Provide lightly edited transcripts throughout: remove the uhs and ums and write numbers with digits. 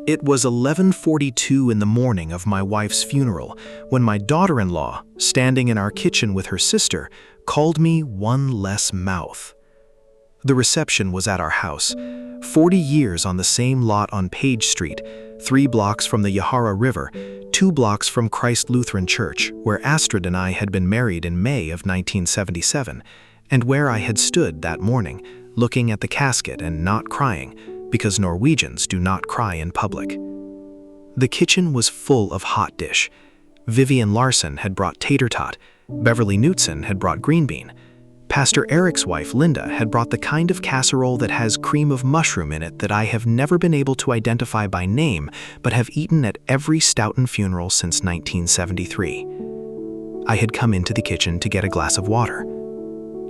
It was 11:42 in the morning of my wife's funeral when my daughter-in-law, standing in our kitchen with her sister, called me one less mouth. The reception was at our house, 40 years on the same lot on Page Street, 3 blocks from the Yahara River, 2 blocks from Christ Lutheran Church, where Astrid and I had been married in May of 1977, and where I had stood that morning, looking at the casket and not crying, because Norwegians do not cry in public. The kitchen was full of hot dish. Vivian Larson had brought tater tot, Beverly Knutson had brought green bean. Pastor Eric's wife, Linda, had brought the kind of casserole that has cream of mushroom in it that I have never been able to identify by name, but have eaten at every Stoughton funeral since 1973. I had come into the kitchen to get a glass of water.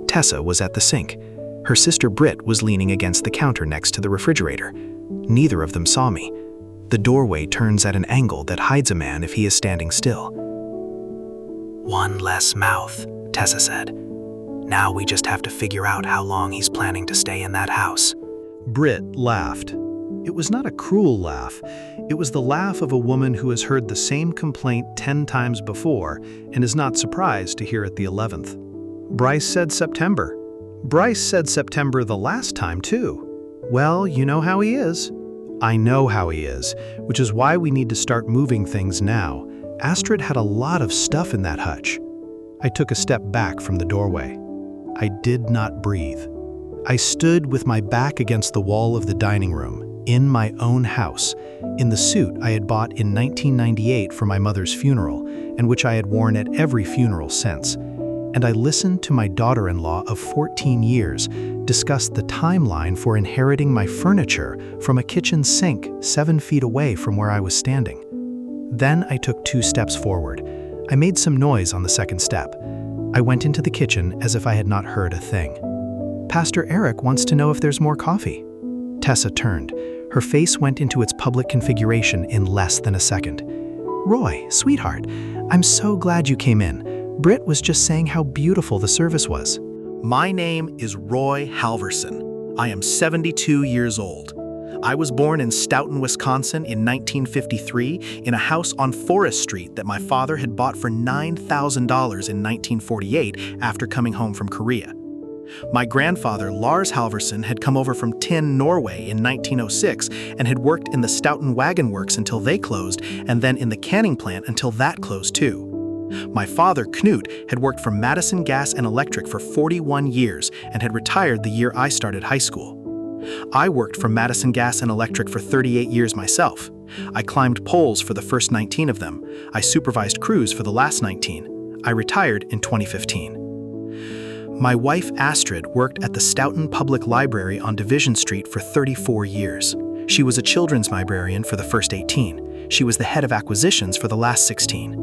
Tessa was at the sink. Her sister Britt was leaning against the counter next to the refrigerator. Neither of them saw me. The doorway turns at an angle that hides a man if he is standing still. "One less mouth," Tessa said. "Now we just have to figure out how long he's planning to stay in that house." Britt laughed. It was not a cruel laugh. It was the laugh of a woman who has heard the same complaint 10 times before and is not surprised to hear it the 11th. Bryce said September. Bryce said September the last time, too. Well, you know how he is. I know how he is, which is why we need to start moving things now. Astrid had a lot of stuff in that hutch. I took a step back from the doorway. I did not breathe. I stood with my back against the wall of the dining room, in my own house, in the suit I had bought in 1998 for my mother's funeral, and which I had worn at every funeral since. And I listened to my daughter-in-law of 14 years discuss the timeline for inheriting my furniture from a kitchen sink 7 feet away from where I was standing. Then I took 2 steps forward. I made some noise on the second step. I went into the kitchen as if I had not heard a thing. "Pastor Eric wants to know if there's more coffee." Tessa turned. Her face went into its public configuration in less than a second. "Roy, sweetheart, I'm so glad you came in. Britt was just saying how beautiful the service was." My name is Roy Halvorsen. I am 72 years old. I was born in Stoughton, Wisconsin in 1953 in a house on Forest Street that my father had bought for $9,000 in 1948 after coming home from Korea. My grandfather, Lars Halvorsen, had come over from Tinn, Norway in 1906 and had worked in the Stoughton Wagon Works until they closed, and then in the canning plant until that closed too. My father, Knut, had worked for Madison Gas and Electric for 41 years and had retired the year I started high school. I worked for Madison Gas and Electric for 38 years myself. I climbed poles for the first 19 of them. I supervised crews for the last 19. I retired in 2015. My wife, Astrid, worked at the Stoughton Public Library on Division Street for 34 years. She was a children's librarian for the first 18. She was the head of acquisitions for the last 16.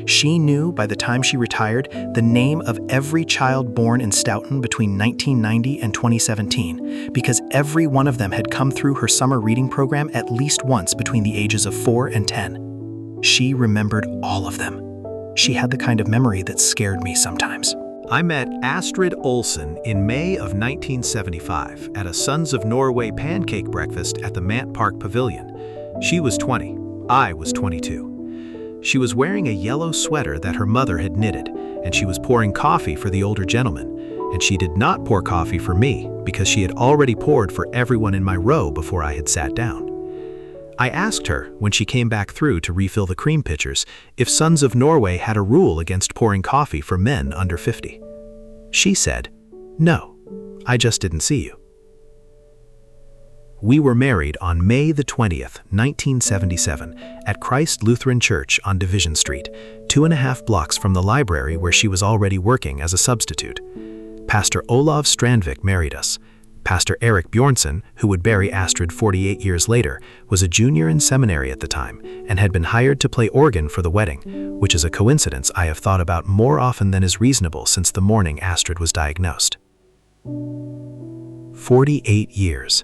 She knew, by the time she retired, the name of every child born in Stoughton between 1990 and 2017, because every one of them had come through her summer reading program at least once between the ages of 4 and 10. She remembered all of them. She had the kind of memory that scared me sometimes. I met Astrid Olsen in May of 1975 at a Sons of Norway pancake breakfast at the Mant Park Pavilion. She was 20. I was 22. She was wearing a yellow sweater that her mother had knitted, and she was pouring coffee for the older gentleman. And she did not pour coffee for me because she had already poured for everyone in my row before I had sat down. I asked her, when she came back through to refill the cream pitchers, if Sons of Norway had a rule against pouring coffee for men under 50. She said, "No, I just didn't see you." We were married on May the 20th, 1977, at Christ Lutheran Church on Division Street, 2.5 blocks from the library where she was already working as a substitute. Pastor Olav Strandvik married us. Pastor Eric Bjornson, who would bury Astrid 48 years later, was a junior in seminary at the time and had been hired to play organ for the wedding, which is a coincidence I have thought about more often than is reasonable since the morning Astrid was diagnosed. 48 years.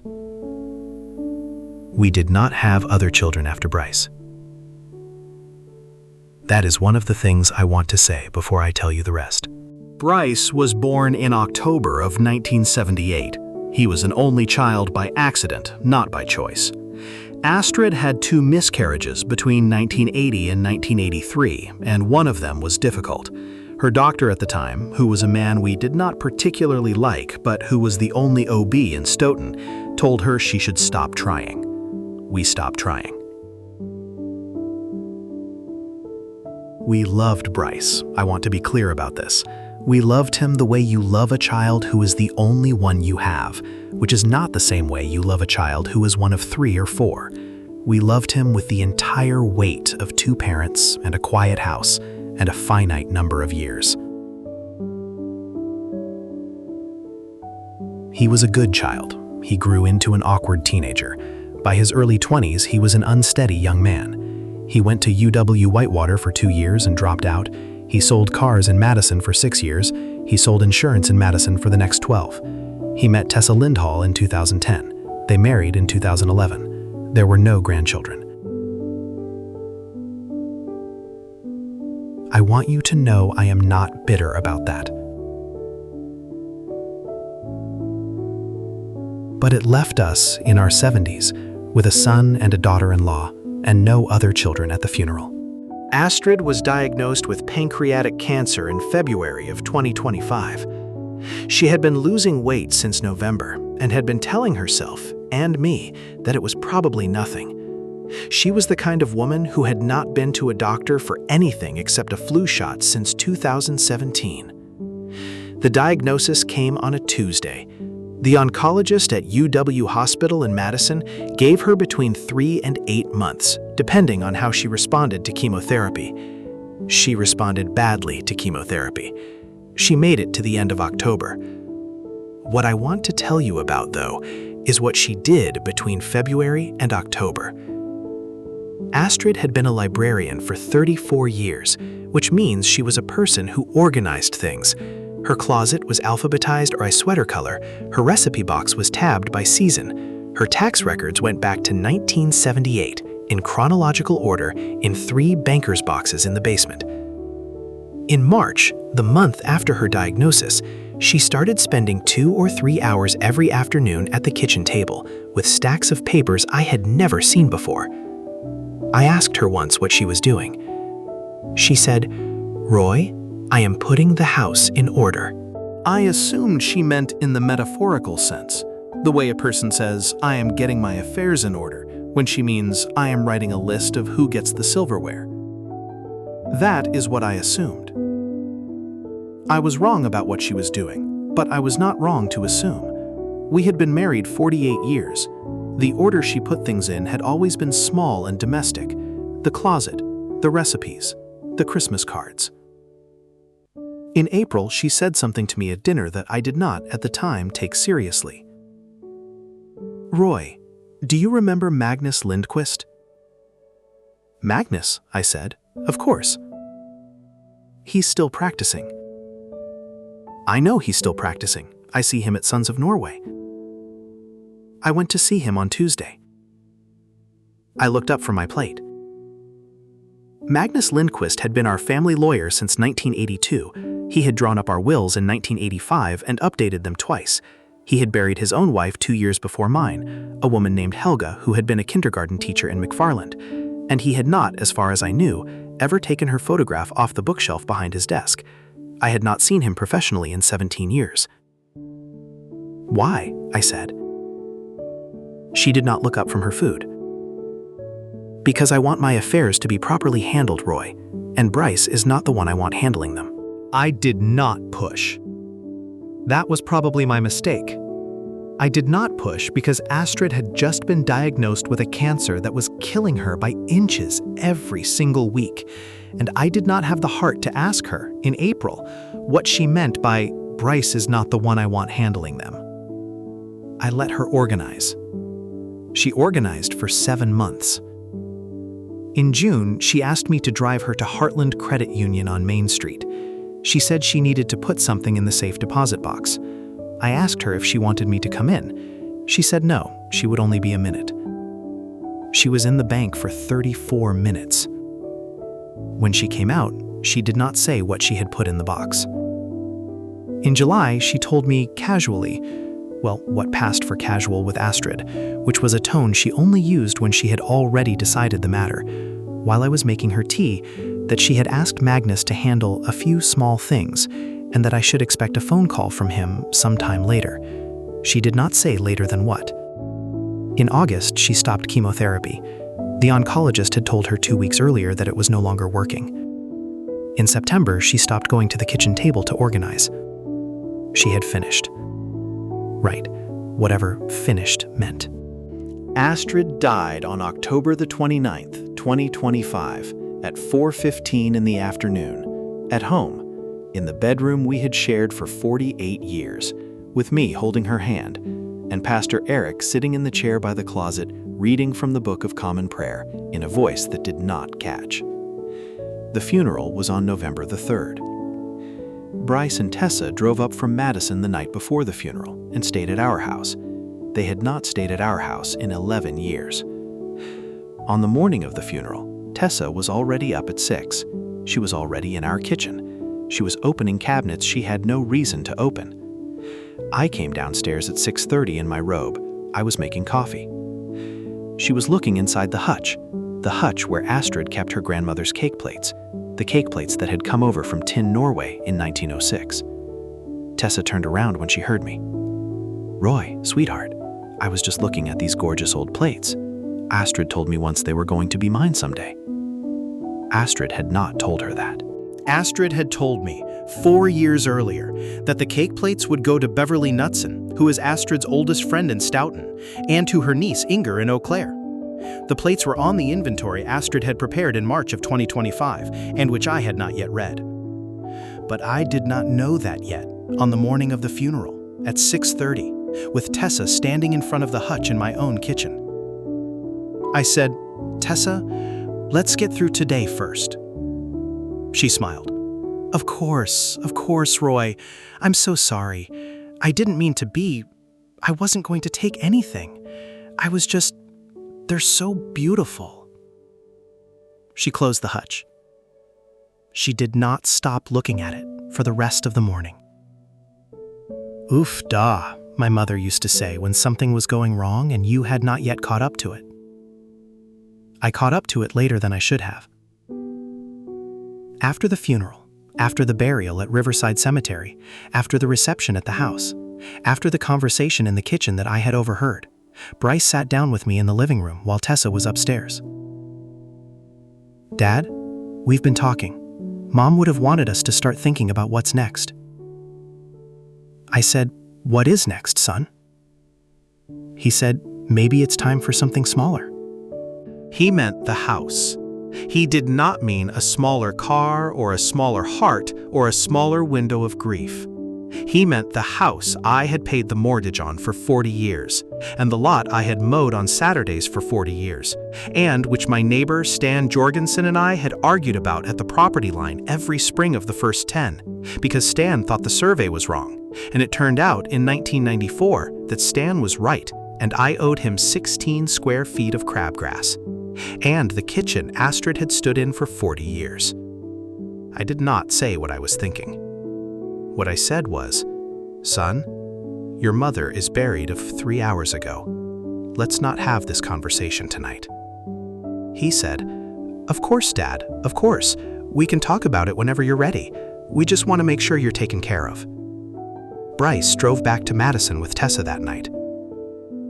We did not have other children after Bryce. That is one of the things I want to say before I tell you the rest. Bryce was born in October of 1978. He was an only child by accident, not by choice. Astrid had 2 miscarriages between 1980 and 1983, and one of them was difficult. Her doctor at the time, who was a man we did not particularly like, but who was the only OB in Stoughton, told her she should stop trying. We stopped trying. We loved Bryce. I want to be clear about this. We loved him the way you love a child who is the only one you have, which is not the same way you love a child who is one of 3 or 4. We loved him with the entire weight of 2 parents and a quiet house and a finite number of years. He was a good child. He grew into an awkward teenager. By his early 20s, he was an unsteady young man. He went to UW Whitewater for 2 years and dropped out. He sold cars in Madison for 6 years. He sold insurance in Madison for the next 12. He met Tessa Lindhall in 2010. They married in 2011. There were no grandchildren. I want you to know I am not bitter about that. But it left us in our 70s with a son and a daughter-in-law and no other children at the funeral. Astrid was diagnosed with pancreatic cancer in February of 2025. She had been losing weight since November and had been telling herself and me that it was probably nothing. She was the kind of woman who had not been to a doctor for anything except a flu shot since 2017. The diagnosis came on a Tuesday. The oncologist at UW Hospital in Madison gave her between 3 and 8 months, depending on how she responded to chemotherapy. She responded badly to chemotherapy. She made it to the end of October. What I want to tell you about, though, is what she did between February and October. Astrid had been a librarian for 34 years, which means she was a person who organized things. Her closet was alphabetized by sweater color, her recipe box was tabbed by season. Her tax records went back to 1978 in chronological order in 3 banker's boxes in the basement. In March, the month after her diagnosis, she started spending 2 or 3 hours every afternoon at the kitchen table with stacks of papers I had never seen before. I asked her once what she was doing. She said, "Roy, I am putting the house in order." I assumed she meant in the metaphorical sense, the way a person says, "I am getting my affairs in order," when she means, "I am writing a list of who gets the silverware." That is what I assumed. I was wrong about what she was doing, but I was not wrong to assume. We had been married 48 years. The order she put things in had always been small and domestic: the closet, the recipes, the Christmas cards. In April, she said something to me at dinner that I did not, at the time, take seriously. "Roy, do you remember Magnus Lindquist?" "Magnus," I said. "Of course." "He's still practicing." "I know he's still practicing. I see him at Sons of Norway." "I went to see him on Tuesday." I looked up from my plate. Magnus Lindquist had been our family lawyer since 1982. He had drawn up our wills in 1985 and updated them twice. He had buried his own wife 2 years before mine, a woman named Helga who had been a kindergarten teacher in McFarland, and he had not, as far as I knew, ever taken her photograph off the bookshelf behind his desk. I had not seen him professionally in 17 years. "Why?" I said. She did not look up from her food. "Because I want my affairs to be properly handled, Roy, and Bryce is not the one I want handling them." I did not push. That was probably my mistake. I did not push because Astrid had just been diagnosed with a cancer that was killing her by inches every single week, and I did not have the heart to ask her, in April, what she meant by "Bryce is not the one I want handling them." I let her organize. She organized for 7 months. In June, she asked me to drive her to Heartland Credit Union on Main Street. She said she needed to put something in the safe deposit box. I asked her if she wanted me to come in. She said no, she would only be a minute. She was in the bank for 34 minutes. When she came out, she did not say what she had put in the box. In July, she told me casually, Well, what passed for casual with Astrid, which was a tone she only used when she had already decided the matter, while I was making her tea, that she had asked Magnus to handle a few small things, and that I should expect a phone call from him sometime later. She did not say later than what. In August, she stopped chemotherapy. The oncologist had told her 2 weeks earlier that it was no longer working. In September, she stopped going to the kitchen table to organize. She had finished. Right, whatever finished meant. Astrid died on October the 29th, 2025, at 4:15 in the afternoon, at home, in the bedroom we had shared for 48 years, with me holding her hand, and Pastor Eric sitting in the chair by the closet reading from the Book of Common Prayer in a voice that did not catch. The funeral was on November the 3rd. Bryce and Tessa drove up from Madison the night before the funeral and stayed at our house. They had not stayed at our house in 11 years. On the morning of the funeral, Tessa was already up at 6. She was already in our kitchen. She was opening cabinets she had no reason to open. I came downstairs at 6:30 in my robe. I was making coffee. She was looking inside the hutch where Astrid kept her grandmother's cake plates, the cake plates that had come over from Tin, Norway in 1906. Tessa turned around when she heard me. "Roy, sweetheart, I was just looking at these gorgeous old plates. Astrid told me once they were going to be mine someday." Astrid had not told her that. Astrid had told me 4 years earlier that the cake plates would go to Beverly Knutson, who is Astrid's oldest friend in Stoughton, and to her niece Inger in Eau Claire. The plates were on the inventory Astrid had prepared in March of 2025, and which I had not yet read. But I did not know that yet on the morning of the funeral, at 6:30, with Tessa standing in front of the hutch in my own kitchen. I said, "Tessa, let's get through today first." She smiled. Of course, Roy. I'm so sorry. I didn't mean to be. I wasn't going to take anything. I was just, they're so beautiful." She closed the hutch. She did not stop looking at it for the rest of the morning. "Oof da," my mother used to say when something was going wrong and you had not yet caught up to it. I caught up to it later than I should have. After the funeral, after the burial at Riverside Cemetery, after the reception at the house, after the conversation in the kitchen that I had overheard, Bryce sat down with me in the living room while Tessa was upstairs. "Dad, we've been talking. Mom would have wanted us to start thinking about what's next." I said, "What is next, son?" He said, "Maybe it's time for something smaller." He meant the house. He did not mean a smaller car or a smaller heart or a smaller window of grief. He meant the house I had paid the mortgage on for 40 years, and the lot I had mowed on Saturdays for 40 years, and which my neighbor Stan Jorgensen and I had argued about at the property line every spring of the first 10, because Stan thought the survey was wrong, and it turned out in 1994 that Stan was right, and I owed him 16 square feet of crabgrass, and the kitchen Astrid had stood in for 40 years. I did not say what I was thinking. What I said was, "Son, your mother is buried 3 hours ago. Let's not have this conversation tonight." He said, "Of course, Dad, of course. We can talk about it whenever you're ready. We just want to make sure you're taken care of." Bryce drove back to Madison with Tessa that night.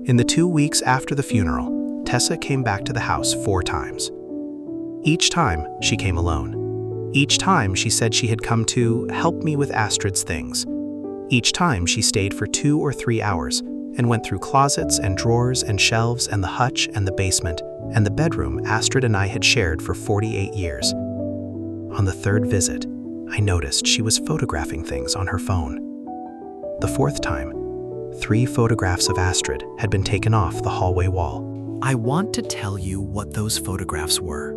In the 2 weeks after the funeral, Tessa came back to the house 4 times. Each time, she came alone. Each time, she said she had come to help me with Astrid's things. Each time, she stayed for 2 or 3 hours and went through closets and drawers and shelves and the hutch and the basement and the bedroom Astrid and I had shared for 48 years. On the 3rd visit, I noticed she was photographing things on her phone. The 4th time, 3 photographs of Astrid had been taken off the hallway wall. I want to tell you what those photographs were.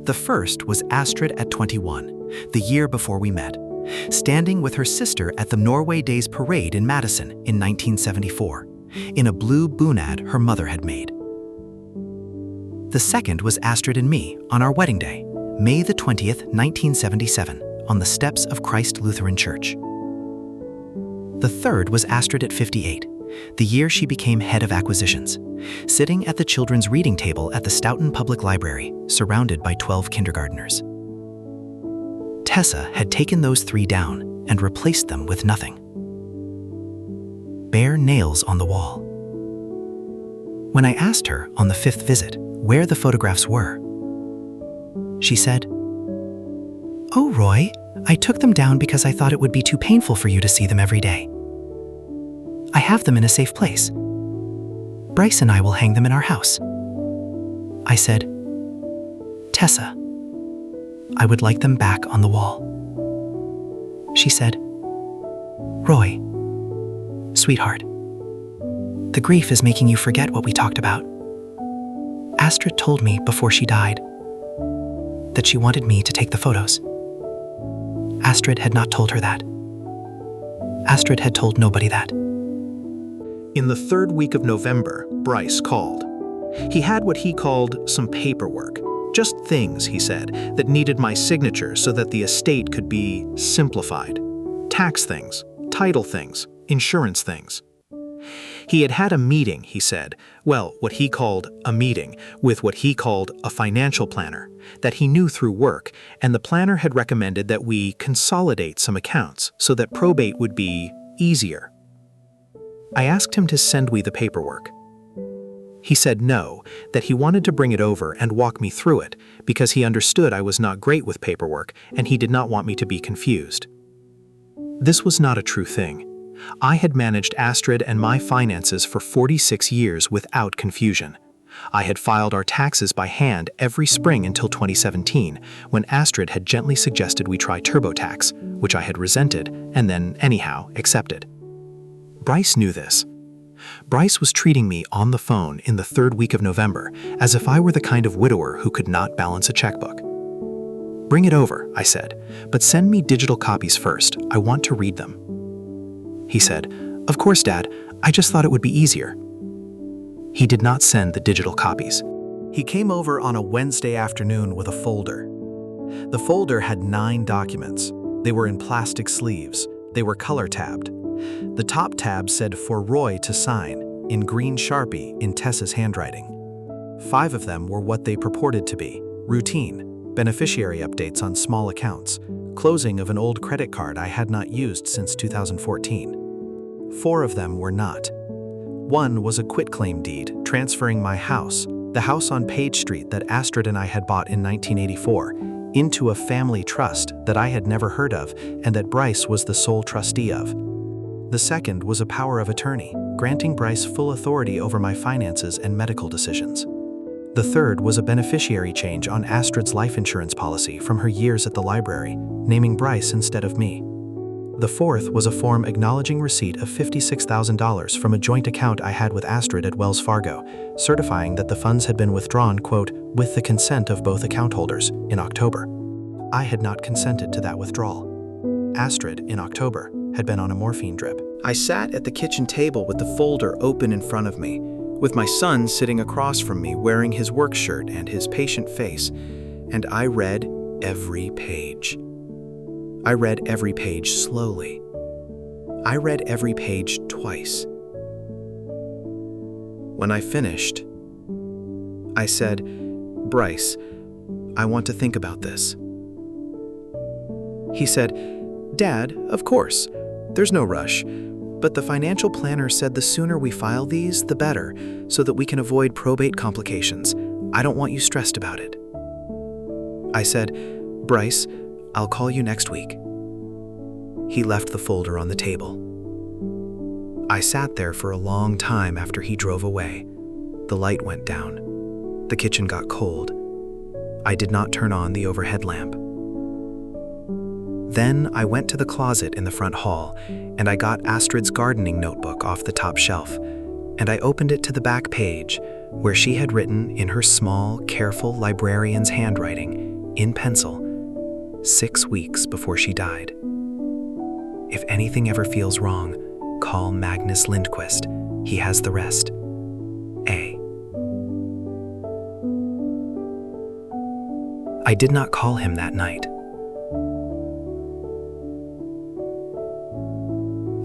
The first was Astrid at 21, the year before we met, standing with her sister at the Norway Days Parade in Madison in 1974, in a blue bunad her mother had made. The second was Astrid and me on our wedding day, May the 20th, 1977, on the steps of Christ Lutheran Church. The third was Astrid at 58, the year she became head of acquisitions, sitting at the children's reading table at the Stoughton Public Library, surrounded by 12 kindergartners. Tessa had taken those 3 down and replaced them with nothing. Bare nails on the wall. When I asked her on the 5th visit where the photographs were, she said, "Oh, Roy, I took them down because I thought it would be too painful for you to see them every day. I have them in a safe place. Bryce and I will hang them in our house." I said, "Tessa, I would like them back on the wall." She said, "Roy, sweetheart, the grief is making you forget what we talked about. Astrid told me before she died that she wanted me to take the photos. Astrid had not told her that. Astrid had told nobody that." In the 3rd week of November, Bryce called. He had what he called some paperwork. Just things, he said, that needed my signature so that the estate could be simplified. Tax things, title things, insurance things. He had had a meeting, he said, well, what he called a meeting, with what he called a financial planner, that he knew through work, and the planner had recommended that we consolidate some accounts so that probate would be easier. I asked him to send me the paperwork. He said no, that he wanted to bring it over and walk me through it because he understood I was not great with paperwork and he did not want me to be confused. This was not a true thing. I had managed Astrid and my finances for 46 years without confusion. I had filed our taxes by hand every spring until 2017, when Astrid had gently suggested we try TurboTax, which I had resented and then anyhow accepted. Bryce knew this. Bryce was treating me on the phone in the 3rd week of November as if I were the kind of widower who could not balance a checkbook. "Bring it over," I said, "but send me digital copies first. I want to read them." He said, "Of course, Dad. I just thought it would be easier." He did not send the digital copies. He came over on a Wednesday afternoon with a folder. The folder had 9 documents. They were in plastic sleeves. They were color-tabbed. The top tab said for Roy to sign, in green Sharpie in Tessa's handwriting. 5 of them were what they purported to be: routine, beneficiary updates on small accounts, closing of an old credit card I had not used since 2014. 4 of them were not. 1 was a quitclaim deed transferring my house, the house on Page Street that Astrid and I had bought in 1984, into a family trust that I had never heard of and that Bryce was the sole trustee of. The second was a power of attorney, granting Bryce full authority over my finances and medical decisions. The third was a beneficiary change on Astrid's life insurance policy from her years at the library, naming Bryce instead of me. The fourth was a form acknowledging receipt of $56,000 from a joint account I had with Astrid at Wells Fargo, certifying that the funds had been withdrawn, quote, with the consent of both account holders, in October. I had not consented to that withdrawal. Astrid, in October, had been on a morphine drip. I sat at the kitchen table with the folder open in front of me, with my son sitting across from me wearing his work shirt and his patient face, and I read every page. I read every page slowly. I read every page twice. When I finished, I said, "Bryce, I want to think about this." He said, "Dad, of course. There's no rush. But the financial planner said the sooner we file these, the better, so that we can avoid probate complications. I don't want you stressed about it." I said, "Bryce, I'll call you next week." He left the folder on the table. I sat there for a long time after he drove away. The light went down. The kitchen got cold. I did not turn on the overhead lamp. Then I went to the closet in the front hall, and I got Astrid's gardening notebook off the top shelf, and I opened it to the back page, where she had written in her small, careful librarian's handwriting, in pencil, 6 weeks before she died. "If anything ever feels wrong, call Magnus Lindquist. He has the rest. A." I did not call him that night.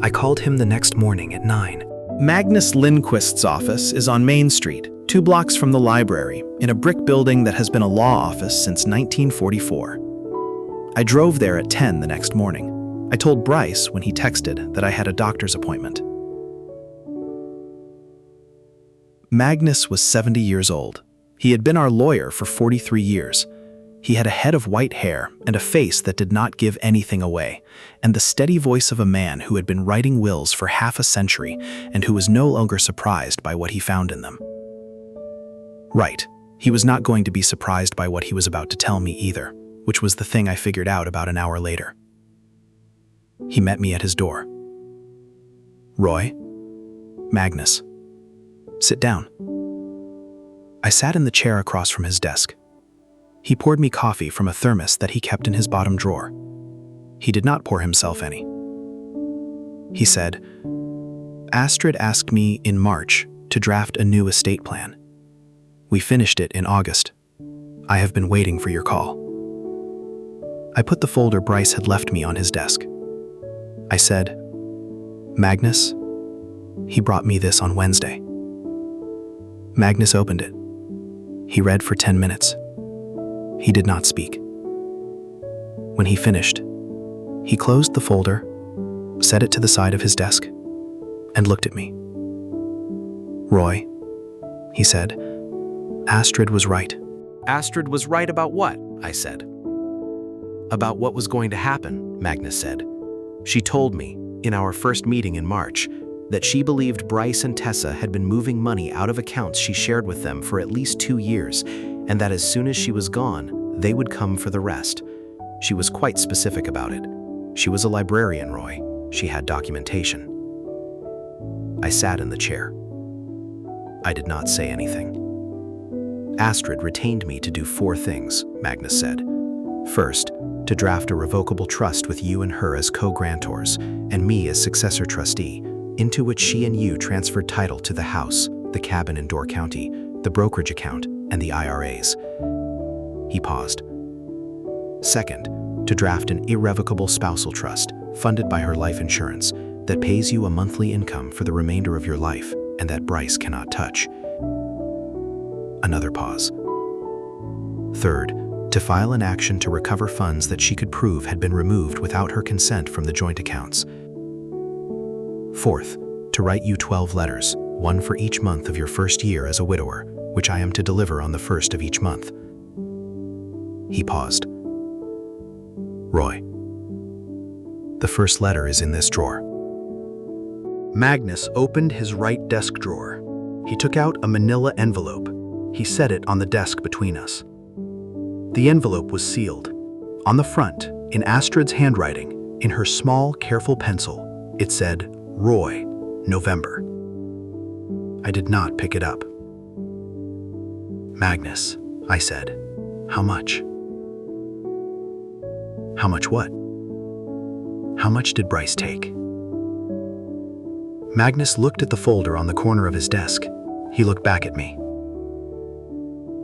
I called him the next morning at 9. Magnus Lindquist's office is on Main Street, 2 blocks from the library, in a brick building that has been a law office since 1944. I drove there at 10 the next morning. I told Bryce when he texted that I had a doctor's appointment. Magnus was 70 years old. He had been our lawyer for 43 years. He had a head of white hair and a face that did not give anything away, and the steady voice of a man who had been writing wills for half a century and who was no longer surprised by what he found in them. Right, he was not going to be surprised by what he was about to tell me either, which was the thing I figured out about an hour later. He met me at his door. "Roy?" "Magnus." "Sit down." I sat in the chair across from his desk. He poured me coffee from a thermos that he kept in his bottom drawer. He did not pour himself any. He said, "Astrid asked me in March to draft a new estate plan. We finished it in August. I have been waiting for your call." I put the folder Bryce had left me on his desk. I said, "Magnus, he brought me this on Wednesday." Magnus opened it. He read for 10 minutes. He did not speak. When he finished, he closed the folder, set it to the side of his desk, and looked at me. "Roy," he said, "Astrid was right." Astrid was right about what? I said. About what was going to happen, Magnus said. She told me, in our first meeting in March, that she believed Bryce and Tessa had been moving money out of accounts she shared with them for at least 2 years, and that as soon as she was gone, they would come for the rest. She was quite specific about it. She was a librarian, Roy. She had documentation. I sat in the chair. I did not say anything. Astrid retained me to do 4 things, Magnus said. First, to draft a revocable trust with you and her as co-grantors, and me as successor trustee, into which she and you transferred title to the house, the cabin in Door County, the brokerage account, and the IRAs. He paused. Second, to draft an irrevocable spousal trust, funded by her life insurance, that pays you a monthly income for the remainder of your life, and that Bryce cannot touch. Another pause. Third, to file an action to recover funds that she could prove had been removed without her consent from the joint accounts. Fourth, to write you 12 letters, 1 for each month of your first year as a widower, which I am to deliver on the 1st of each month. He paused. "Roy, the first letter is in this drawer." Magnus opened his right desk drawer. He took out a manila envelope. He set it on the desk between us. The envelope was sealed. On the front, in Astrid's handwriting, in her small, careful pencil, it said, "Roy, November." I did not pick it up. "Magnus," I said, "how much?" "How much what?" "How much did Bryce take?" Magnus looked at the folder on the corner of his desk. He looked back at me.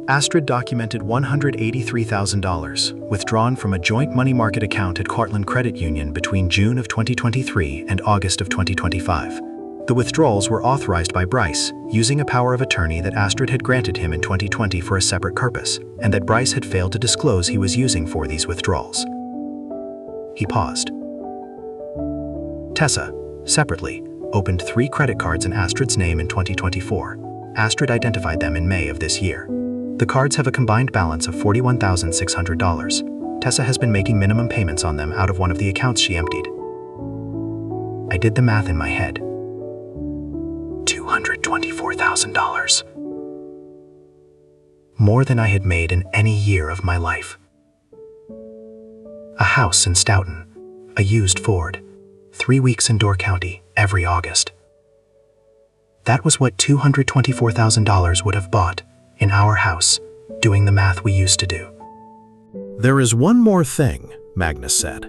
Astrid documented $183,000 withdrawn from a joint money market account at Cortland Credit Union between June of 2023 and August of 2025. The withdrawals were authorized by Bryce, using a power of attorney that Astrid had granted him in 2020 for a separate purpose, and that Bryce had failed to disclose he was using for these withdrawals. He paused. Tessa, separately, opened 3 credit cards in Astrid's name in 2024. Astrid identified them in May of this year. The cards have a combined balance of $41,600. Tessa has been making minimum payments on them out of one of the accounts she emptied. I did the math in my head. $224,000. More than I had made in any year of my life. A house in Stoughton, a used Ford, 3 weeks in Door County every August. That was what $224,000 would have bought in our house, doing the math we used to do. "There is one more thing," Magnus said.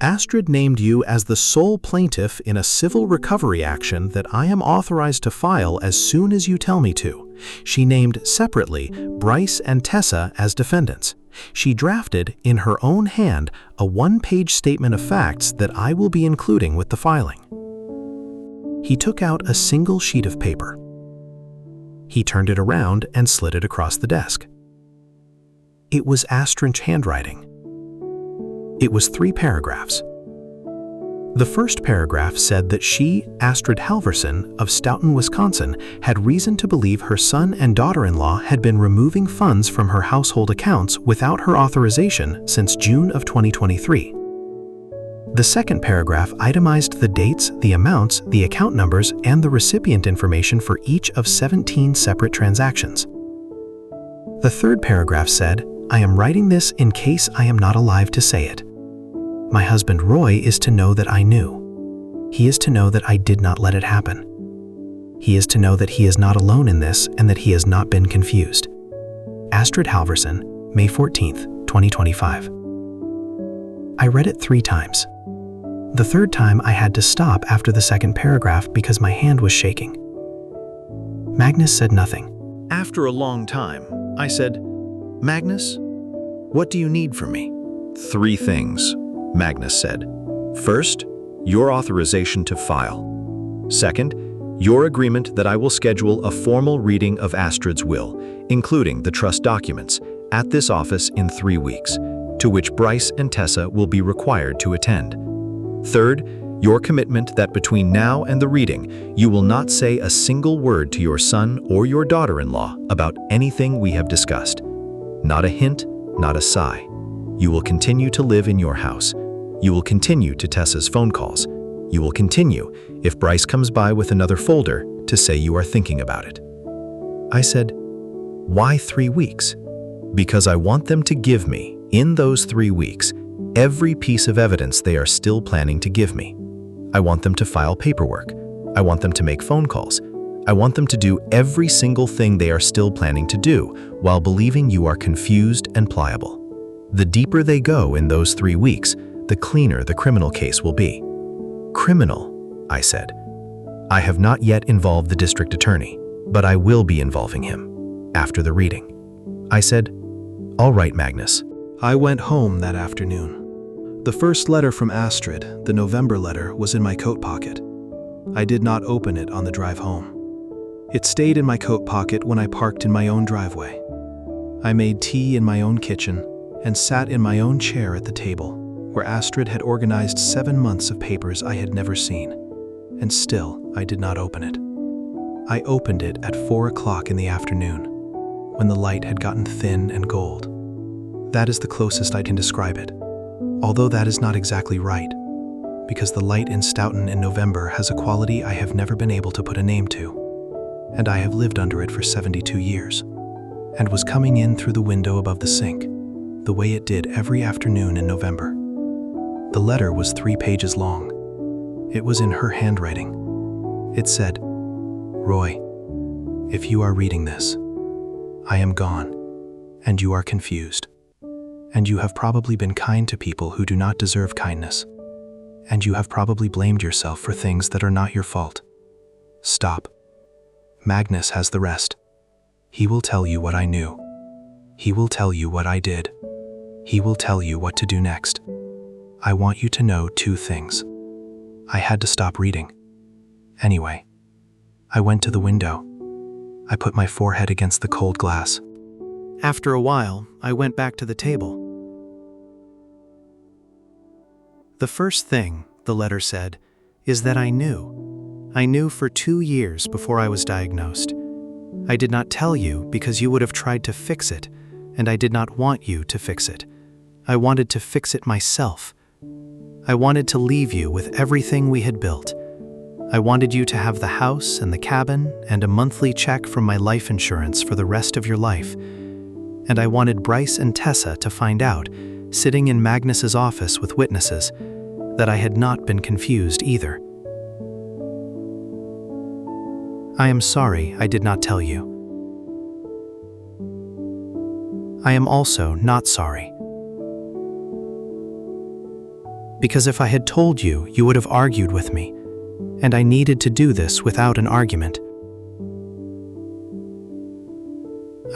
"Astrid named you as the sole plaintiff in a civil recovery action that I am authorized to file as soon as you tell me to. She named separately Bryce and Tessa as defendants. She drafted, in her own hand, a one-page statement of facts that I will be including with the filing. He took out a single sheet of paper. He turned it around and slid it across the desk. It was Astrid's handwriting. It was 3 paragraphs. The first paragraph said that she, Astrid Halvorsen of Stoughton, Wisconsin, had reason to believe her son and daughter-in-law had been removing funds from her household accounts without her authorization since June of 2023. The second paragraph itemized the dates, the amounts, the account numbers, and the recipient information for each of 17 separate transactions. The third paragraph said, "I am writing this in case I am not alive to say it. My husband Roy is to know that I knew. He is to know that I did not let it happen. He is to know that he is not alone in this and that he has not been confused. Astrid Halvorsen, May 14th, 2025. I read it 3 times. The third time I had to stop after the second paragraph because my hand was shaking. Magnus said nothing. After a long time, I said, "Magnus, what do you need from me?" "3 things," Magnus said. "First, your authorization to file. Second, your agreement that I will schedule a formal reading of Astrid's will, including the trust documents, at this office in 3 weeks, to which Bryce and Tessa will be required to attend. Third, your commitment that between now and the reading, you will not say a single word to your son or your daughter-in-law about anything we have discussed. Not a hint, not a sigh. You will continue to live in your house. You will continue to Tessa's phone calls. You will continue, if Bryce comes by with another folder, to say you are thinking about it." I said, "Why 3 weeks?" "Because I want them to give me, in those 3 weeks, every piece of evidence they are still planning to give me. I want them to file paperwork. I want them to make phone calls. I want them to do every single thing they are still planning to do while believing you are confused and pliable. The deeper they go in those 3 weeks, the cleaner the criminal case will be." "Criminal," I said. "I have not yet involved the district attorney, but I will be involving him after the reading." I said, "All right, Magnus." I went home that afternoon. The first letter from Astrid, the November letter, was in my coat pocket. I did not open it on the drive home. It stayed in my coat pocket when I parked in my own driveway. I made tea in my own kitchen and sat in my own chair at the table, where Astrid had organized 7 months of papers I had never seen, and still I did not open it. I opened it at 4 o'clock in the afternoon, when the light had gotten thin and gold. That is the closest I can describe it, although that is not exactly right, because the light in Stoughton in November has a quality I have never been able to put a name to, and I have lived under it for 72 years, and was coming in through the window above the sink, the way it did every afternoon in November. The letter was 3 pages long. It was in her handwriting. It said, "Roy, if you are reading this, I am gone, and you are confused. And you have probably been kind to people who do not deserve kindness. And you have probably blamed yourself for things that are not your fault. Stop. Magnus has the rest. He will tell you what I knew. He will tell you what I did. He will tell you what to do next. I want you to know 2 things. I had to stop reading. Anyway, I went to the window. I put my forehead against the cold glass. After a while, I went back to the table. The first thing, the letter said, is that I knew. I knew for 2 years before I was diagnosed. I did not tell you because you would have tried to fix it, and I did not want you to fix it. I wanted to fix it myself. I wanted to leave you with everything we had built. I wanted you to have the house and the cabin and a monthly check from my life insurance for the rest of your life. And I wanted Bryce and Tessa to find out, sitting in Magnus's office with witnesses, that I had not been confused either. I am sorry I did not tell you. I am also not sorry. Because if I had told you, you would have argued with me, and I needed to do this without an argument.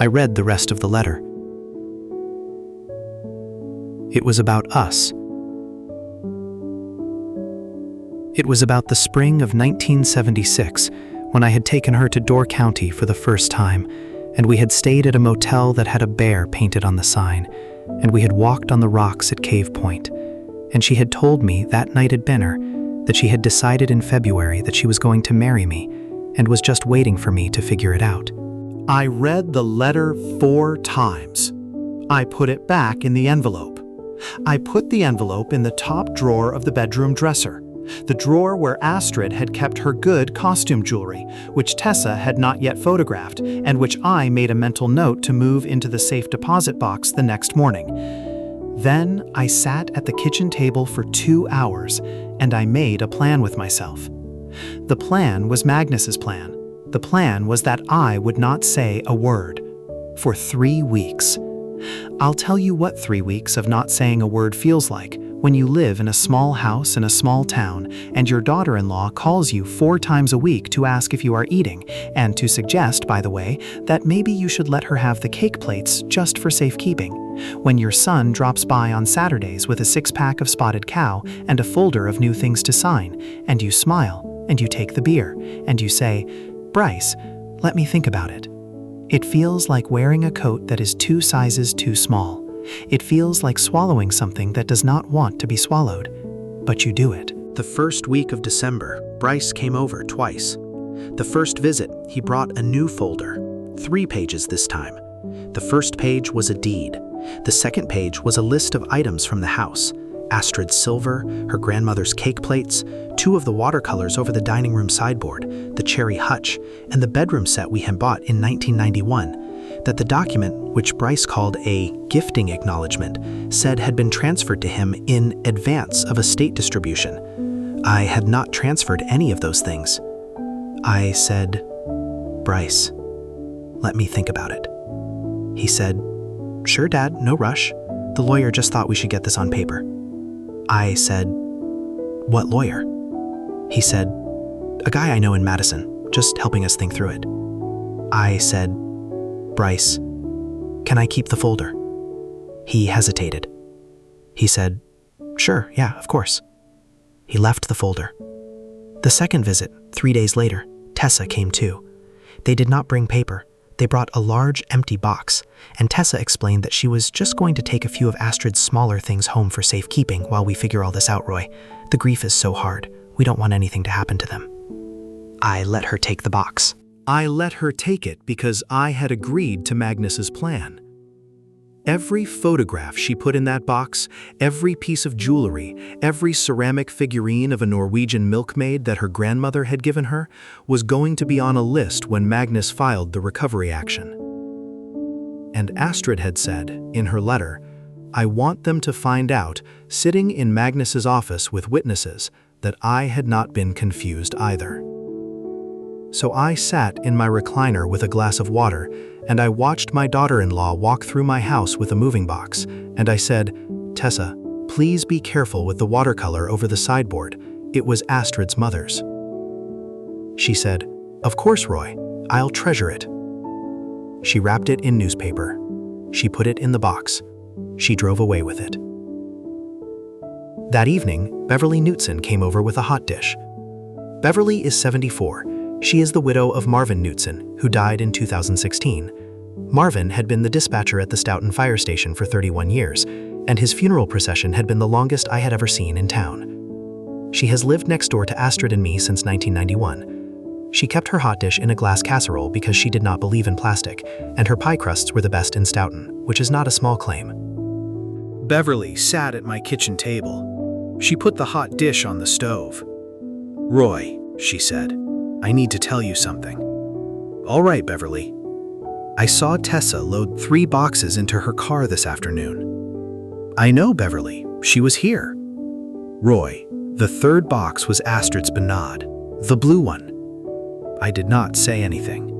I read the rest of the letter. It was about us. It was about the spring of 1976, when I had taken her to Door County for the first time, and we had stayed at a motel that had a bear painted on the sign, and we had walked on the rocks at Cave Point, and she had told me that night at dinner that she had decided in February that she was going to marry me and was just waiting for me to figure it out. I read the letter 4 times. I put it back in the envelope. I put the envelope in the top drawer of the bedroom dresser, the drawer where Astrid had kept her good costume jewelry, which Tessa had not yet photographed, and which I made a mental note to move into the safe deposit box the next morning. Then I sat at the kitchen table for 2 hours, and I made a plan with myself. The plan was Magnus's plan. The plan was that I would not say a word for 3 weeks. I'll tell you what 3 weeks of not saying a word feels like when you live in a small house in a small town and your daughter-in-law calls you 4 times a week to ask if you are eating and to suggest, by the way, that maybe you should let her have the cake plates just for safekeeping. When your son drops by on Saturdays with a 6-pack of Spotted Cow and a folder of new things to sign, and you smile, and you take the beer, and you say, "Bryce, let me think about it." It feels like wearing a coat that is 2 sizes too small. It feels like swallowing something that does not want to be swallowed, but you do it. The first week of December, Bryce came over twice. The first visit, he brought a new folder, 3 pages this time. The first page was a deed. The second page was a list of items from the house: Astrid's silver, her grandmother's cake plates, 2 of the watercolors over the dining room sideboard, the cherry hutch, and the bedroom set we had bought in 1991, that the document, which Bryce called a gifting acknowledgement, said had been transferred to him in advance of estate distribution. I had not transferred any of those things. I said, "Bryce, let me think about it." He said, "Sure, Dad, no rush. The lawyer just thought we should get this on paper." I said, "What lawyer?" He said, "A guy I know in Madison, just helping us think through it." I said, "Bryce, can I keep the folder?" He hesitated. He said, "Sure, yeah, of course." He left the folder. The second visit, 3 days later, Tessa came too. They did not bring paper. They brought a large, empty box, and Tessa explained that she was just going to take a few of Astrid's smaller things home for safekeeping while we figure all this out, Roy. The grief is so hard. We don't want anything to happen to them. I let her take the box. I let her take it because I had agreed to Magnus's plan. Every photograph she put in that box, every piece of jewelry, every ceramic figurine of a Norwegian milkmaid that her grandmother had given her, was going to be on a list when Magnus filed the recovery action. And Astrid had said, in her letter, "I want them to find out, sitting in Magnus's office with witnesses, that I had not been confused either." So I sat in my recliner with a glass of water, and I watched my daughter-in-law walk through my house with a moving box, and I said, "Tessa, please be careful with the watercolor over the sideboard. It was Astrid's mother's." She said, "Of course, Roy. I'll treasure it." She wrapped it in newspaper. She put it in the box. She drove away with it. That evening, Beverly Knutson came over with a hot dish. Beverly is 74. She is the widow of Marvin Knutson, who died in 2016. Marvin had been the dispatcher at the Stoughton fire station for 31 years, and his funeral procession had been the longest I had ever seen in town. She has lived next door to Astrid and me since 1991. She kept her hot dish in a glass casserole because she did not believe in plastic, and her pie crusts were the best in Stoughton, which is not a small claim. Beverly sat at my kitchen table. She put the hot dish on the stove. "Roy," she said, "I need to tell you something." "All right, Beverly." "I saw Tessa load 3 boxes into her car this afternoon." "I know, Beverly. She was here." "Roy, the 3rd box was Astrid's Benad, the blue one." I did not say anything.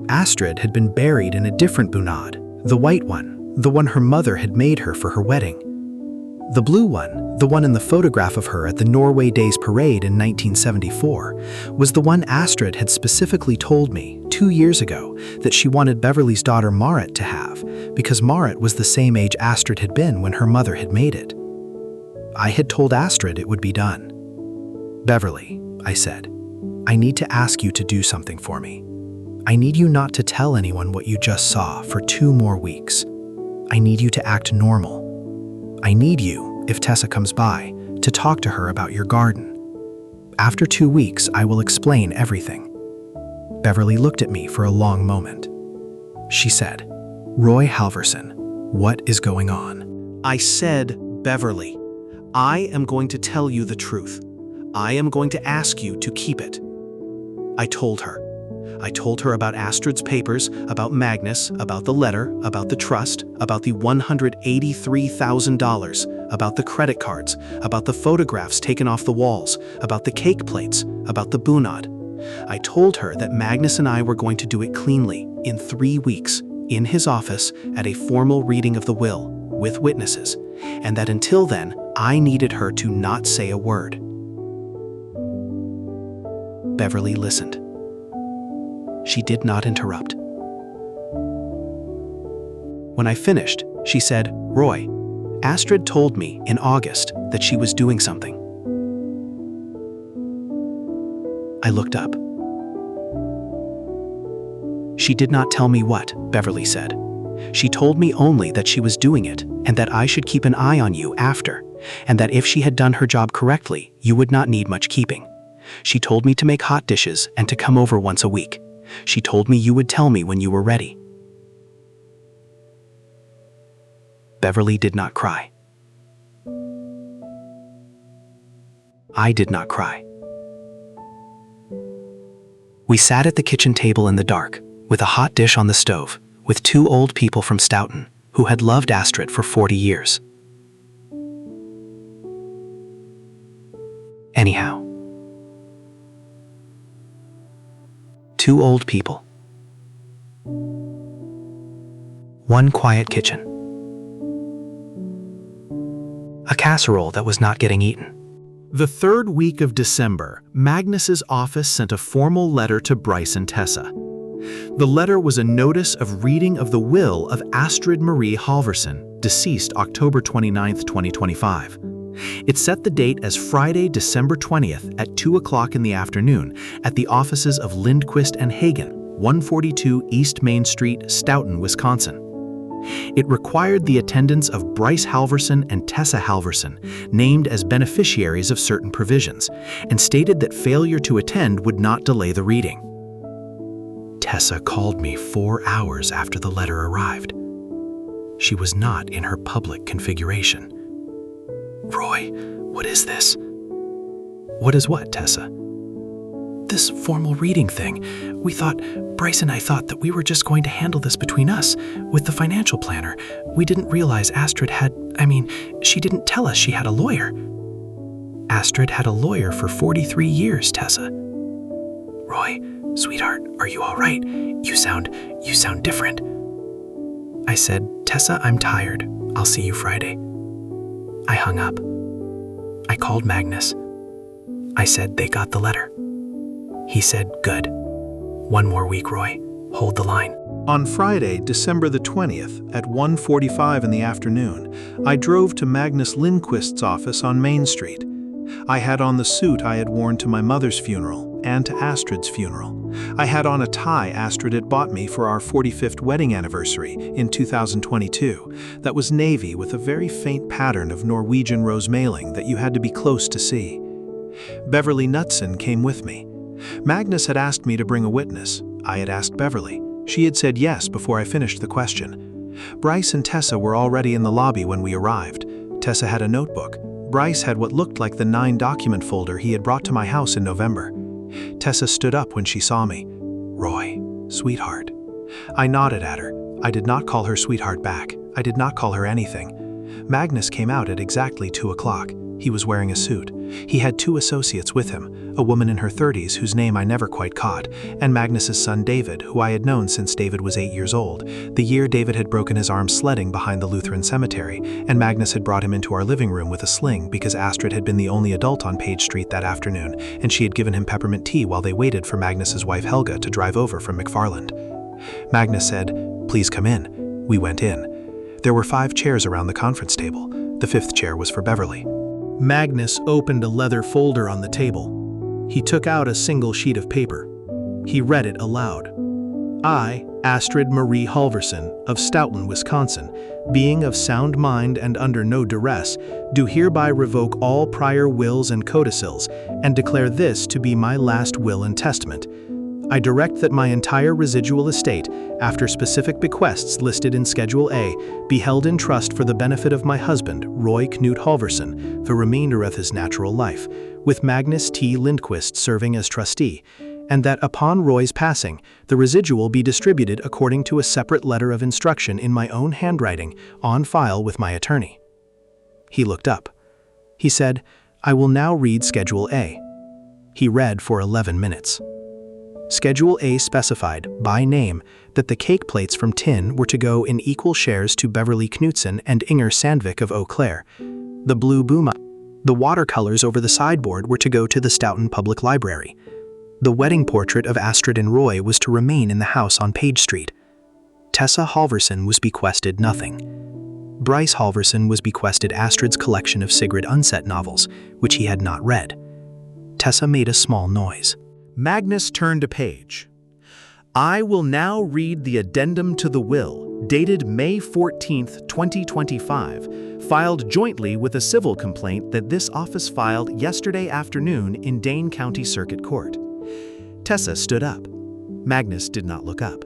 Astrid had been buried in a different Bunad, the white one, the one her mother had made her for her wedding. The blue one, the one in the photograph of her at the Norway Days Parade in 1974, was the one Astrid had specifically told me 2 years ago that she wanted Beverly's daughter Marit to have, because Marit was the same age Astrid had been when her mother had made it. I had told Astrid it would be done. "Beverly," I said, "I need to ask you to do something for me. I need you not to tell anyone what you just saw for 2 more weeks. I need you to act normal. I need you, if Tessa comes by, to talk to her about your garden. After 2 weeks, I will explain everything." Beverly looked at me for a long moment. She said, "Roy Halvorsen, what is going on?" I said, "Beverly, I am going to tell you the truth. I am going to ask you to keep it." I told her. I told her about Astrid's papers, about Magnus, about the letter, about the trust, about the $183,000, about the credit cards, about the photographs taken off the walls, about the cake plates, about the bunad. I told her that Magnus and I were going to do it cleanly, in 3 weeks, in his office, at a formal reading of the will, with witnesses, and that until then, I needed her to not say a word. Beverly listened. She did not interrupt. When I finished, she said, "Roy, Astrid told me in August that she was doing something." I looked up. "She did not tell me what," Beverly said. "She told me only that she was doing it and that I should keep an eye on you after, and that if she had done her job correctly, you would not need much keeping. She told me to make hot dishes and to come over once a week. She told me you would tell me when you were ready." Beverly did not cry. I did not cry. We sat at the kitchen table in the dark, with a hot dish on the stove, with 2 old people from Stoughton, who had loved Astrid for 40 years. Anyhow. 2 old people. 1 quiet kitchen. A casserole that was not getting eaten. The 3rd week of December, Magnus's office sent a formal letter to Bryce and Tessa. The letter was a notice of reading of the will of Astrid Marie Halvorsen, deceased October 29, 2025. It set the date as Friday, December 20th at 2 o'clock in the afternoon at the offices of Lindquist and Hagen, 142 East Main Street, Stoughton, Wisconsin. It required the attendance of Bryce Halvorsen and Tessa Halvorsen, named as beneficiaries of certain provisions, and stated that failure to attend would not delay the reading. Tessa called me 4 hours after the letter arrived. She was not in her public configuration. "Roy, what is this?" "What is what, Tessa?" "This formal reading thing. Bryce and I thought that we were just going to handle this between us, with the financial planner. We didn't realize Astrid she didn't tell us she had a lawyer." "Astrid had a lawyer for 43 years, Tessa." "Roy, sweetheart, are you all right? You sound different." I said, "Tessa, I'm tired. I'll see you Friday." I hung up. I called Magnus. I said they got the letter. He said, "Good. 1 more week, Roy. Hold the line." On Friday, December the 20th, at 1:45 in the afternoon, I drove to Magnus Lindquist's office on Main Street. I had on the suit I had worn to my mother's funeral and to Astrid's funeral. I had on a tie Astrid had bought me for our 45th wedding anniversary in 2022 that was navy with a very faint pattern of Norwegian rose mailing that you had to be close to see. Beverly Knutson came with me. Magnus had asked me to bring a witness. I had asked Beverly. She had said yes before I finished the question. Bryce and Tessa were already in the lobby when we arrived. Tessa had a notebook. Bryce had what looked like the 9-document folder he had brought to my house in November. Tessa stood up when she saw me. "Roy, sweetheart." I nodded at her. I did not call her sweetheart back. I did not call her anything. Magnus came out at exactly 2 o'clock. He was wearing a suit. He had 2 associates with him, a woman in her 30s whose name I never quite caught, and Magnus's son David, who I had known since David was 8 years old, the year David had broken his arm sledding behind the Lutheran cemetery, and Magnus had brought him into our living room with a sling because Astrid had been the only adult on Page Street that afternoon, and she had given him peppermint tea while they waited for Magnus's wife Helga to drive over from McFarland. Magnus said, "Please come in." We went in. There were 5 chairs around the conference table. The 5th chair was for Beverly. Magnus opened a leather folder on the table. He took out a single sheet of paper. He read it aloud. I, Astrid Marie Halvorsen, of Stoughton, Wisconsin, being of sound mind and under no duress, do hereby revoke all prior wills and codicils, and declare this to be my last will and testament. I direct that my entire residual estate, after specific bequests listed in Schedule A, be held in trust for the benefit of my husband, Roy Knut Halvorsen, the remainder of his natural life, with Magnus T. Lindquist serving as trustee, and that upon Roy's passing, the residual be distributed according to a separate letter of instruction in my own handwriting, on file with my attorney. He looked up. He said, I will now read Schedule A. He read for 11 minutes. Schedule A specified, by name, that the cake plates from tin were to go in equal shares to Beverly Knutson and Inger Sandvik of Eau Claire. The blue booma, the watercolors over the sideboard were to go to the Stoughton Public Library. The wedding portrait of Astrid and Roy was to remain in the house on Page Street. Tessa Halvorsen was bequested nothing. Bryce Halvorsen was bequested Astrid's collection of Sigrid Undset novels, which he had not read. Tessa made a small noise. Magnus turned a page. I will now read the addendum to the will, dated May 14, 2025, filed jointly with a civil complaint that this office filed yesterday afternoon in Dane County Circuit Court. Tessa stood up. Magnus did not look up.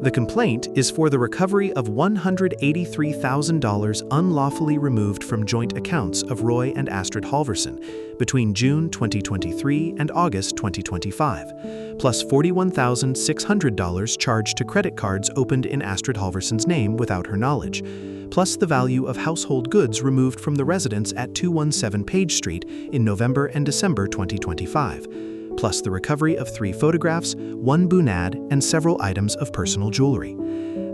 The complaint is for the recovery of $183,000 unlawfully removed from joint accounts of Roy and Astrid Halvorsen between June 2023 and August 2025, plus $41,600 charged to credit cards opened in Astrid Halvorsen's name without her knowledge, plus the value of household goods removed from the residence at 217 Page Street in November and December 2025. Plus the recovery of 3 photographs, 1 bunad, and several items of personal jewelry.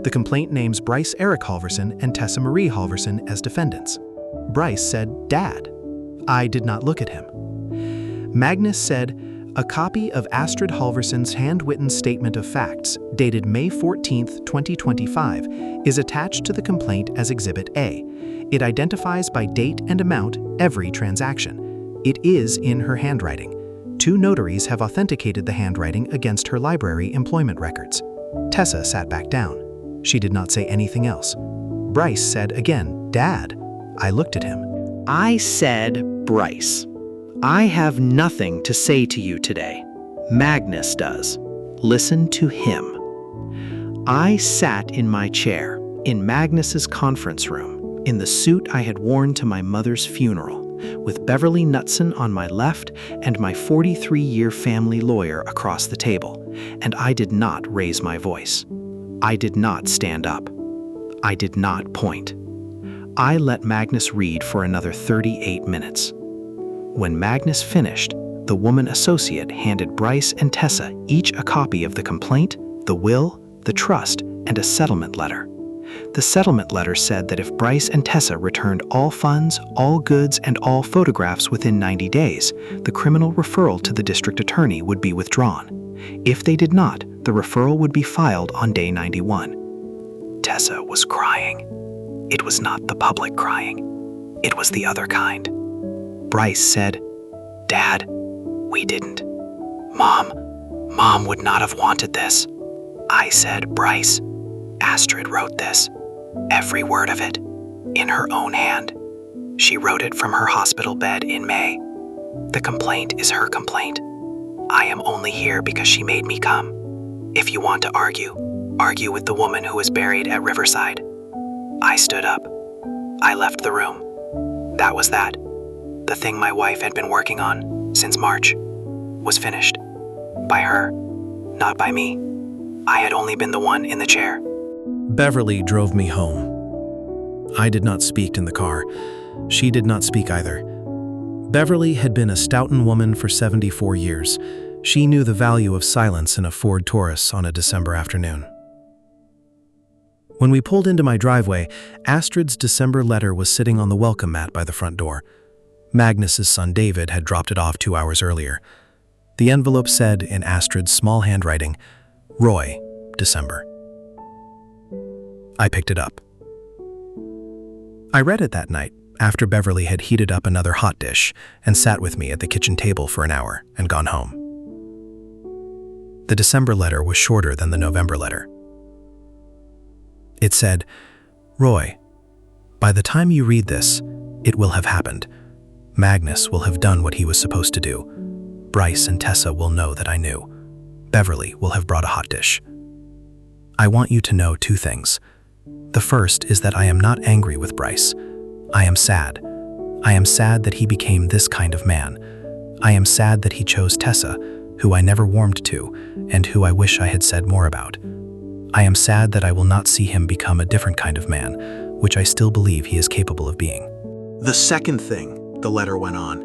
The complaint names Bryce Eric Halvorsen and Tessa Marie Halvorsen as defendants. Bryce said, Dad. I did not look at him. Magnus said, a copy of Astrid Halvorsen's handwritten statement of facts, dated May 14, 2025, is attached to the complaint as Exhibit A. It identifies by date and amount every transaction. It is in her handwriting. 2 notaries have authenticated the handwriting against her library employment records. Tessa sat back down. She did not say anything else. Bryce said again, Dad. I looked at him. I said, Bryce, I have nothing to say to you today. Magnus does. Listen to him. I sat in my chair in Magnus's conference room in the suit I had worn to my mother's funeral, with Beverly Knutson on my left and my 43-year family lawyer across the table, and I did not raise my voice. I did not stand up. I did not point. I let Magnus read for another 38 minutes. When Magnus finished, the woman associate handed Bryce and Tessa each a copy of the complaint, the will, the trust, and a settlement letter. The settlement letter said that if Bryce and Tessa returned all funds, all goods, and all photographs within 90 days, the criminal referral to the district attorney would be withdrawn. If they did not, the referral would be filed on day 91. Tessa was crying. It was not the public crying. It was the other kind. Bryce said, Dad, we didn't. Mom would not have wanted this. I said, Bryce, Astrid wrote this, every word of it, in her own hand. She wrote it from her hospital bed in May. The complaint is her complaint. I am only here because she made me come. If you want to argue with the woman who was buried at Riverside. I stood up. I left the room. That was that. The thing my wife had been working on since March was finished. By her, not by me. I had only been the one in the chair. Beverly drove me home. I did not speak in the car. She did not speak either. Beverly had been a Stoughton woman for 74 years. She knew the value of silence in a Ford Taurus on a December afternoon. When we pulled into my driveway, Astrid's December letter was sitting on the welcome mat by the front door. Magnus's son David had dropped it off 2 hours earlier. The envelope said, in Astrid's small handwriting, Roy, December. I picked it up. I read it that night, after Beverly had heated up another hot dish and sat with me at the kitchen table for an hour and gone home. The December letter was shorter than the November letter. It said, "Roy, by the time you read this, it will have happened. Magnus will have done what he was supposed to do. Bryce and Tessa will know that I knew. Beverly will have brought a hot dish. I want you to know two things. The first is that I am not angry with Bryce. I am sad. I am sad that he became this kind of man. I am sad that he chose Tessa, who I never warmed to, and who I wish I had said more about. I am sad that I will not see him become a different kind of man, which I still believe he is capable of being." The second thing, the letter went on,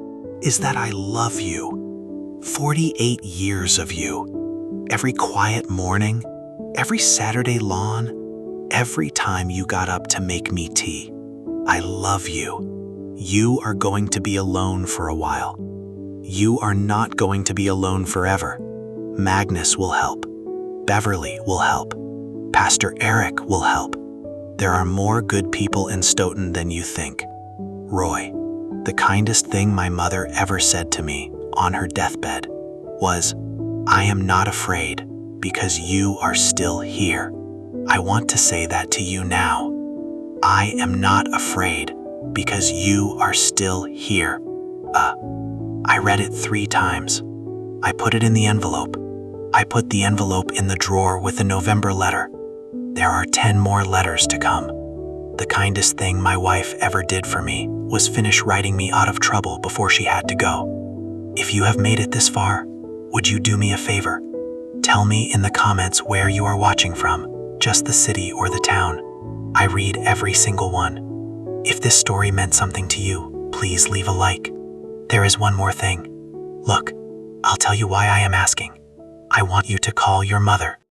is that I love you. 48 years of you. Every quiet morning, every Saturday lawn, every time you got up to make me tea. I love you. You are going to be alone for a while. You are not going to be alone forever. Magnus will help. Beverly will help. Pastor Eric will help. There are more good people in Stoughton than you think. Roy, the kindest thing my mother ever said to me on her deathbed was, "I am not afraid because you are still here." I want to say that to you now. I am not afraid because you are still here. I read it 3 times. I put it in the envelope. I put the envelope in the drawer with the November letter. There are 10 more letters to come. The kindest thing my wife ever did for me was finish writing me out of trouble before she had to go. If you have made it this far, would you do me a favor? Tell me in the comments where you are watching from, just the city or the town. I read every single one. If this story meant something to you, please leave a like. There is one more thing. Look, I'll tell you why I am asking. I want you to call your mother